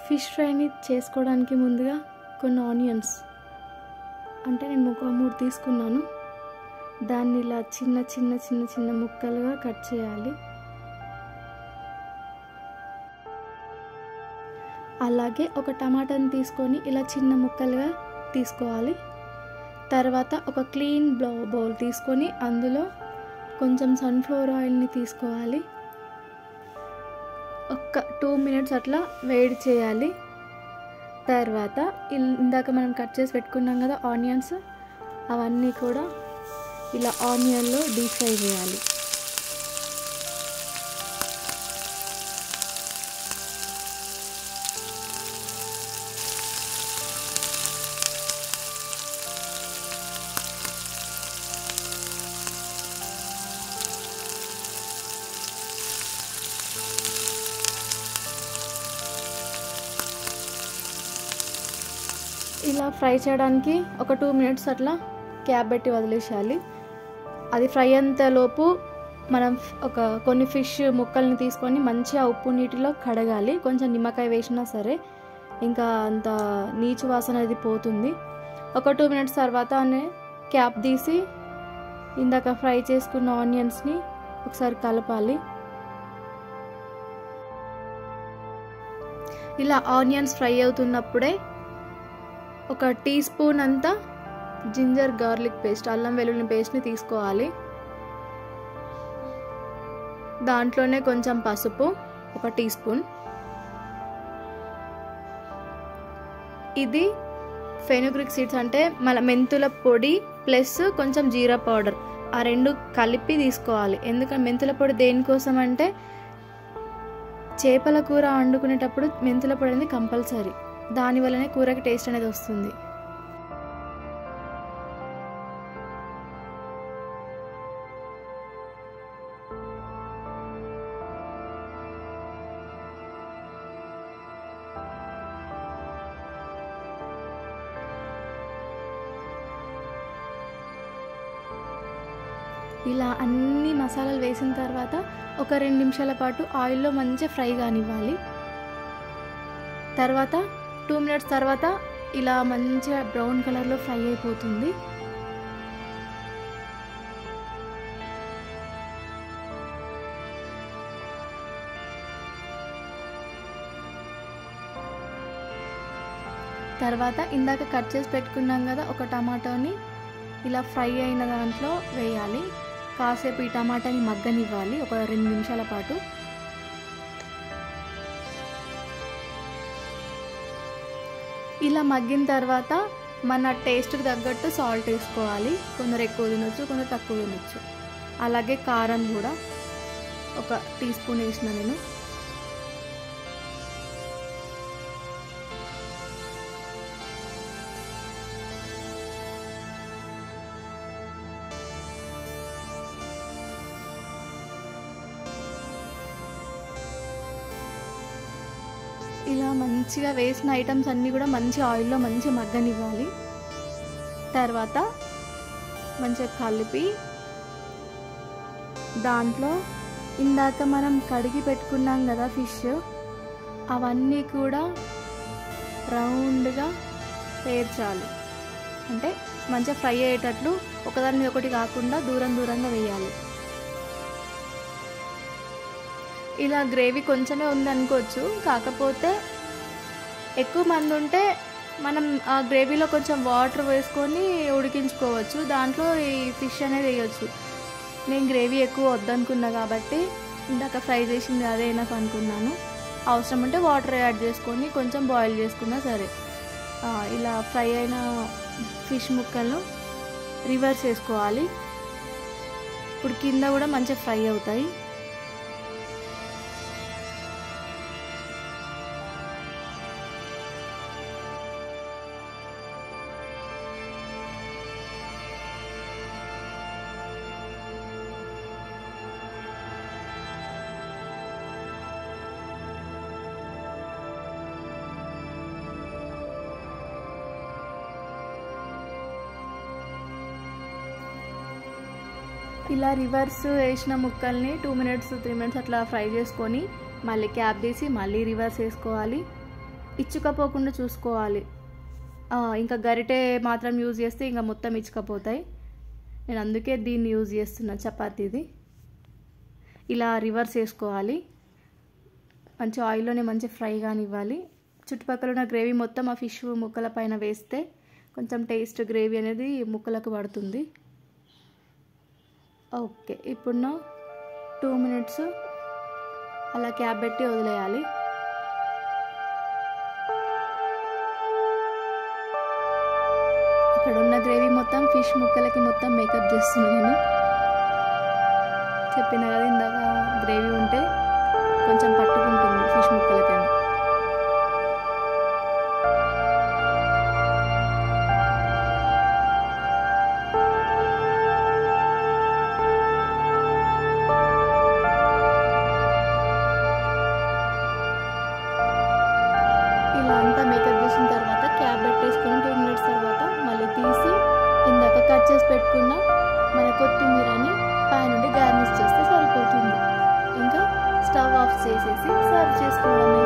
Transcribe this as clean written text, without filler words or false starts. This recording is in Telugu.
ఫిష్ ఫ్రైని చేసుకోవడానికి ముందుగా కొన్ని ఆనియన్స్ అంటే నేను ఒక 3 తీసుకున్నాను. దాన్ని ఇలా చిన్న చిన్న చిన్న చిన్న ముక్కలుగా కట్ చేయాలి. అలాగే ఒక టమాటాని తీసుకొని ఇలా చిన్న ముక్కలుగా తీసుకోవాలి. తర్వాత ఒక క్లీన్ బౌల్ తీసుకొని అందులో కొంచెం సన్ఫ్లవర్ ఆయిల్ని తీసుకోవాలి. ఒక 2 మినిట్స్ అట్లా వేడి చేయాలి. తర్వాత ఇందాక మనం కట్ చేసి పెట్టుకున్నాం కదా ఆనియన్స్, అవన్నీ కూడా ఇలా ఆనియన్లో డీప్ ఫ్రై చేయాలి. ఇలా ఫ్రై చేయడానికి ఒక 2 మినిట్స్ అట్లా క్యాప్ పెట్టి వదిలేసేయాలి. అది ఫ్రై అంతలోపు మనం కొన్ని ఫిష్ ముక్కల్ని తీసుకొని మంచిగా ఉప్పు నీటిలో కడగాలి. కొంచెం నిమ్మకాయ వేసినా సరే ఇంకా అంత నీచు వాసన అది పోతుంది. ఒక 2 మినిట్స్ తర్వాత క్యాప్ తీసి ఇందాక ఫ్రై చేసుకున్న ఆనియన్స్ని ఒకసారి కలపాలి. ఇలా ఆనియన్స్ ఫ్రై అవుతున్నప్పుడే ఒక టీ స్పూన్ అంతా జింజర్ గార్లిక్ పేస్ట్, అల్లం వెల్లుల్లి పేస్ట్ని తీసుకోవాలి. దాంట్లోనే కొంచెం పసుపు, ఒక టీ స్పూన్. ఇది ఫెనుగ్రిక్ సీడ్స్ అంటే మన మెంతుల పొడి ప్లస్ కొంచెం జీరా పౌడర్, ఆ రెండు కలిపి తీసుకోవాలి. ఎందుకంటే మెంతుల పొడి దేనికోసం అంటే చేపల కూర వండుకునేటప్పుడు మెంతుల పొడి అనేది కంపల్సరీ. దానివల్లనే కూరకి టేస్ట్ అనేది వస్తుంది. ఇలా అన్ని మసాలాలు వేసిన తర్వాత ఒక 2 నిమిషాల పాటు ఆయిల్లో మంచిగా ఫ్రై కానివ్వాలి. తర్వాత 2 మినిట్స్ తర్వాత ఇలా మంచిగా బ్రౌన్ కలర్లో ఫ్రై అయిపోతుంది. తర్వాత ఇందాక కట్ చేసి పెట్టుకున్నాం కదా ఒక టమాటోని ఇలా ఫ్రై అయిన దాంట్లో వేయాలి. కాసేపు ఈ టమాటాని మగ్గనివ్వాలి ఒక 2 నిమిషాల పాటు. ఇలా మగ్గిన తర్వాత మన టేస్ట్కి తగ్గట్టు సాల్ట్ వేసుకోవాలి. కొందరు ఎక్కువ తినొచ్చు, కొందరు తక్కువ తినొచ్చు. అలాగే కారం కూడా ఒక టీ స్పూన్ వేసిన నేను. ఇలా మంచిగా వేసిన ఐటమ్స్ అన్నీ కూడా మంచి ఆయిల్లో మంచిగా మగ్గనివ్వాలి. తర్వాత మంచిగా కలిపి దాంట్లో ఇందాక మనం కడిగి పెట్టుకున్నాం కదా ఫిష్, అవన్నీ కూడా రౌండ్గా పేర్చాలి. అంటే మంచిగా ఫ్రై అయ్యేటట్లు ఒకదాని మీద ఒకటి కాకుండా దూరం దూరంగా వేయాలి. ఇలా గ్రేవీ కొంచెమే ఉందనుకోవచ్చు, కాకపోతే ఎక్కువ మంది ఉంటే మనం ఆ గ్రేవీలో కొంచెం వాటర్ వేసుకొని ఉడికించుకోవచ్చు. దాంట్లో ఈ ఫిష్ అనేది వేయచ్చు. నేను గ్రేవీ ఎక్కువ వద్దనుకున్నా కాబట్టి ఇందాక ఫ్రై చేసింది అదే ఎనఫ్ అనుకున్నాను. అవసరం ఉంటే వాటర్ యాడ్ చేసుకొని కొంచెం బాయిల్ చేసుకున్నా సరే. ఇలా ఫ్రై అయిన ఫిష్ ముక్కలను రివర్స్ చేసుకోవాలి. ఇప్పుడు కింద కూడా మంచిగా ఫ్రై అవుతాయి. ఇలా రివర్స్ వేసిన ముక్కల్ని 2 మినిట్స్ 3 మినిట్స్ అట్లా ఫ్రై చేసుకొని మళ్ళీ క్యాప్ తీసి మళ్ళీ రివర్స్ వేసుకోవాలి. ఇచ్చుకపోకుండా చూసుకోవాలి. ఇంకా గరిటె మాత్రం యూజ్ చేస్తే ఇంకా మొత్తం ఇచ్చుకపోతాయి. నేను అందుకే దీన్ని యూజ్ చేస్తున్నా, చపాతీది. ఇలా రివర్స్ చేసుకోవాలి. మంచి ఆయిల్లోనే మంచి ఫ్రై కానివ్వాలి. చుట్టుపక్కల ఉన్న గ్రేవీ మొత్తం ఆ ఫిష్ ముక్కల పైన వేస్తే కొంచెం టేస్ట్ గ్రేవీ అనేది ముక్కలకు పడుతుంది. ఓకే, ఇప్పుడు 2 minutes అలా క్యాప్ పెట్టి వదిలేయాలి. ఇక్కడ ఉన్న గ్రేవీ మొత్తం ఫిష్ ముక్కలకి మొత్తం మేకప్ చేస్తున్నాను నేను. చెప్పిన కదా ఇందాక గ్రేవీ ఉంటే కొంచెం పట్టుకుంటుంది ఫిష్ ముక్కలకని. ఇలా అంతా మేకప్ చేసిన తర్వాత క్యాప్ పెట్టేసుకొని 2 minutes తర్వాత మళ్ళీ తీసి ఇందాక కట్ చేసి పెట్టుకున్న మన కొత్తిమీరని పైనుండి గార్నిష్ చేస్తే సరిపోతుంది. ఇంకా స్టవ్ ఆఫ్ చేసేసి సర్వ్ చేసుకోవడమే.